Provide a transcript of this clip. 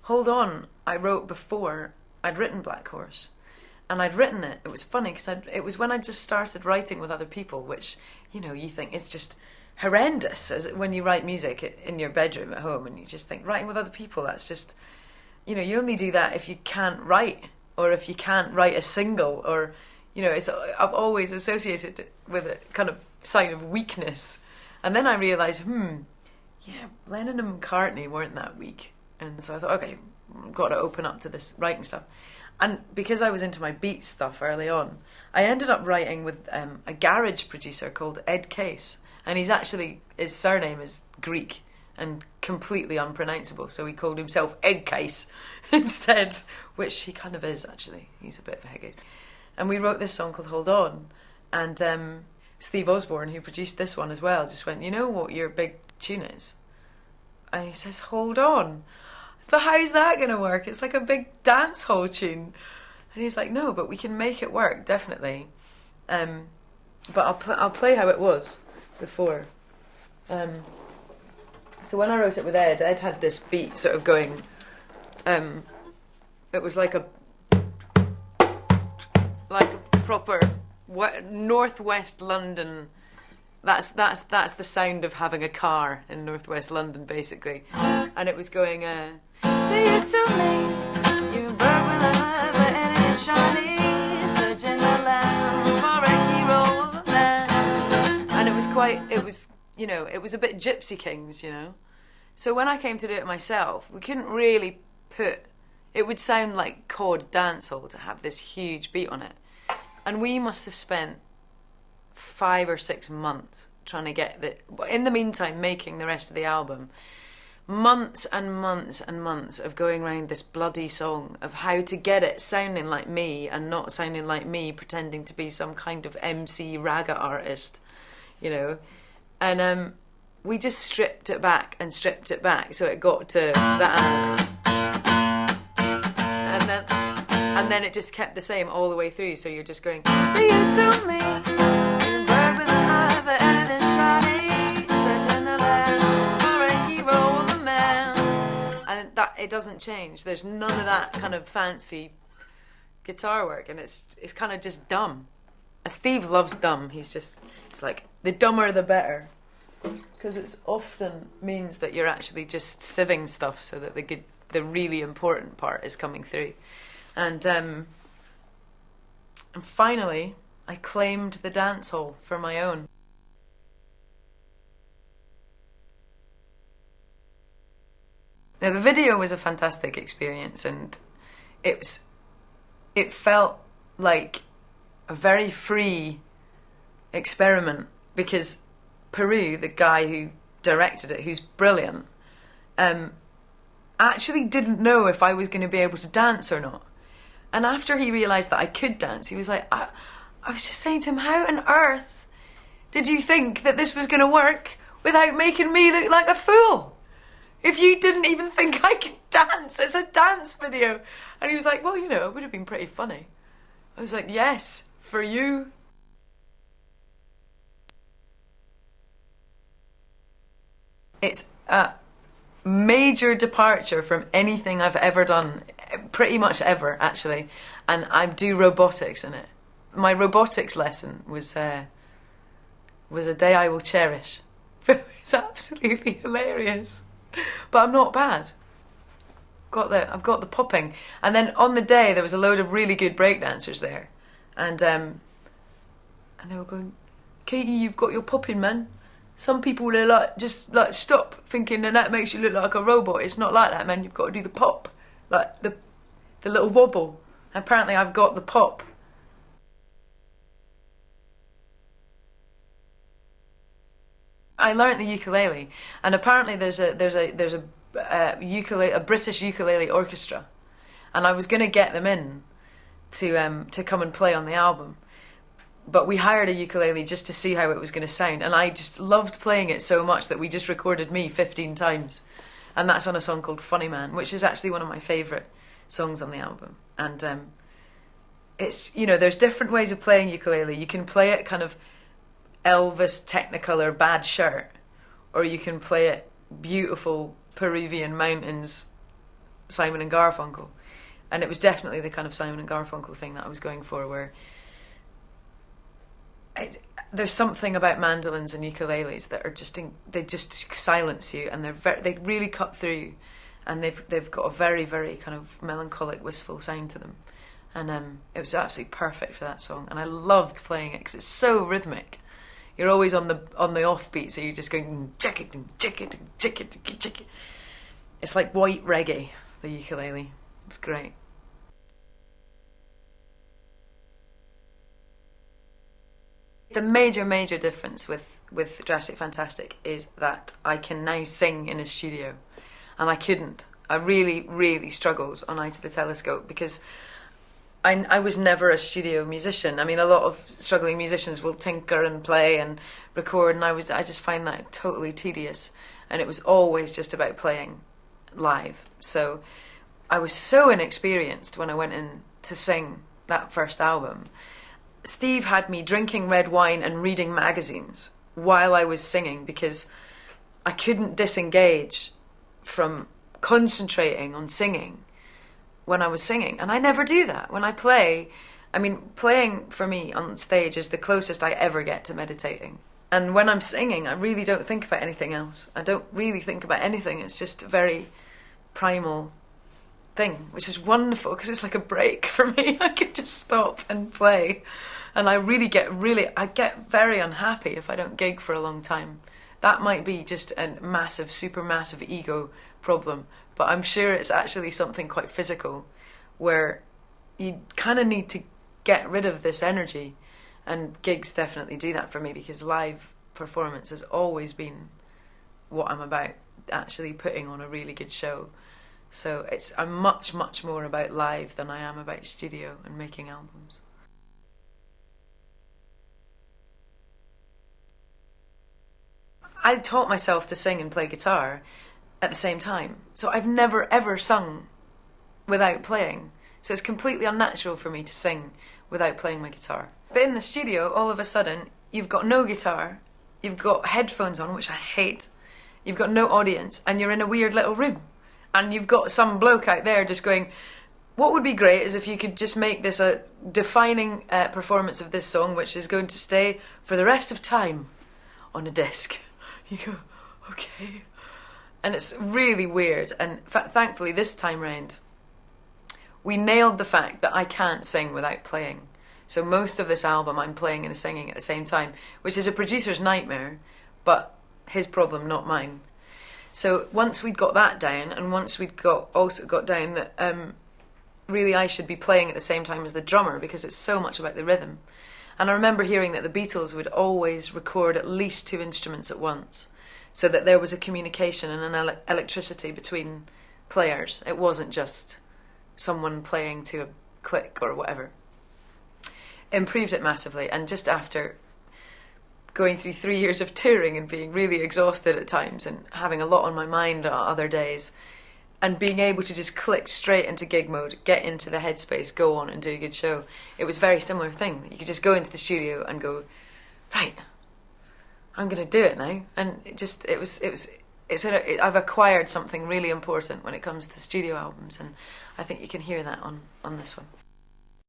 Hold On, I wrote before I'd written Black Horse. And I'd written it. It was funny because it was when I just started writing with other people, which, you know, you think it's just horrendous when you write music in your bedroom at home, and you just think writing with other people, that's just, you know, you only do that if you can't write, or if you can't write a single, or, you know, I've always associated it with a kind of sign of weakness. And then I realised, yeah, Lennon and McCartney weren't that weak. And so I thought, okay, I've got to open up to this writing stuff. And because I was into my beat stuff early on, I ended up writing with a garage producer called Ed Case. And his surname is Greek and completely unpronounceable, so he called himself Ed Case instead, which he kind of is, actually. He's a bit of a head case. And we wrote this song called Hold On, and Steve Osborne, who produced this one as well, just went, you know what your big tune is? And he says, Hold On. But how's that going to work? It's like a big dance hall tune. And he's like, no, but we can make it work, definitely. But I'll play how it was before. So when I wrote it with Ed had this beat sort of going. It was like a proper northwest London. That's the sound of having a car in northwest London, basically. And it was going, say it to me, you're a bird with a heart, but and it's shiny, searching the land for a hero of a man. And it was a bit Gypsy Kings, you know. So when I came to do it myself, we couldn't really it would sound like chord dancehall to have this huge beat on it. And we must have spent 5 or 6 months trying to get in the meantime making the rest of the album. Months and months and months of going around this bloody song of how to get it sounding like me and not sounding like me pretending to be some kind of MC raga artist, you know. And we just stripped it back so it got to that, and then it just kept the same all the way through. So you're just going, say it to me, you bird with a heart, but anything shiny, searching the land for a hero of a man. And that it doesn't change. There's none of that kind of fancy guitar work, and it's kind of just dumb. And Steve loves dumb. It's like, the dumber the better, because it often means that you're actually just sieving stuff so that the really important part is coming through. And finally, I claimed the dance hall for my own. Now, the video was a fantastic experience, and it felt like a very free experiment, because Peru, the guy who directed it, who's brilliant, actually didn't know if I was going to be able to dance or not. And after he realised that I could dance, he was like, I was just saying to him, how on earth did you think that this was going to work without making me look like a fool? If you didn't even think I could dance, it's a dance video. And he was like, well, you know, it would have been pretty funny. I was like, yes, for you. It's a major departure from anything I've ever done, pretty much ever, actually. And I do robotics in it. My robotics lesson was a day I will cherish. It's absolutely hilarious. But I'm not bad. I've got the popping. And then on the day there was a load of really good breakdancers there. And they were going, Katie, you've got your popping, man. Some people, they're like, just like, stop thinking that makes you look like a robot. It's not like that, man. You've got to do the pop, like the little wobble. Apparently I've got the pop. I learnt the ukulele, and apparently there's a British ukulele orchestra, and I was going to get them in to come and play on the album. But we hired a ukulele just to see how it was going to sound, and I just loved playing it so much that we just recorded me 15 times, and that's on a song called Funny Man, which is actually one of my favourite songs on the album. And it's, you know, there's different ways of playing ukulele. You can play it kind of Elvis Technicolor Bad Shirt, or you can play it beautiful Peruvian mountains Simon and Garfunkel. And it was definitely the kind of Simon and Garfunkel thing that I was going for, where there's something about mandolins and ukuleles that are they just silence you, and they really cut through, and they've got a very, very kind of melancholic, wistful sound to them. And it was absolutely perfect for that song, and I loved playing it because it's so rhythmic. You're always on the offbeat, so you're just going check it, check it, check it, check it. It's like white reggae, the ukulele. It's great. The major difference with Drastic Fantastic is that I can now sing in a studio, and I couldn't. I really struggled on Eye to the Telescope because I was never a studio musician. I mean, a lot of struggling musicians will tinker and play and record, and I just find that totally tedious, and it was always just about playing live. So I was so inexperienced when I went in to sing that first album. Steve had me drinking red wine and reading magazines while I was singing because I couldn't disengage from concentrating on singing when I was singing. And I never do that. When I play, I mean, playing for me on stage is the closest I ever get to meditating. And when I'm singing, I really don't think about anything else. I don't really think about anything. It's just a very primal thing, which is wonderful because it's like a break for me. I can just stop and play. And I get very unhappy if I don't gig for a long time. That might be just a massive, supermassive ego problem, but I'm sure it's actually something quite physical where you kind of need to get rid of this energy, and gigs definitely do that for me because live performance has always been what I'm about, actually putting on a really good show. So I'm much more about live than I am about studio and making albums. I taught myself to sing and play guitar at the same time. So I've never ever sung without playing. So it's completely unnatural for me to sing without playing my guitar. But in the studio, all of a sudden, you've got no guitar, you've got headphones on, which I hate, you've got no audience, and you're in a weird little room. And you've got some bloke out there just going, what would be great is if you could just make this a defining performance of this song, which is going to stay for the rest of time on a disc. You go, okay. And it's really weird. And thankfully this time round, we nailed the fact that I can't sing without playing. So most of this album I'm playing and singing at the same time, which is a producer's nightmare, but his problem, not mine. So once we'd got that down, and once we'd also got down that really I should be playing at the same time as the drummer because it's so much about the rhythm. And I remember hearing that the Beatles would always record at least 2 instruments at once, so that there was a communication and an electricity between players. It wasn't just someone playing to a click or whatever. Improved it massively, and just after going through 3 years of touring and being really exhausted at times and having a lot on my mind on other days, and being able to just click straight into gig mode, get into the headspace, go on and do a good show. It was a very similar thing. You could just go into the studio and go, right, I'm going to do it now. And I've acquired something really important when it comes to studio albums, and I think you can hear that on this one.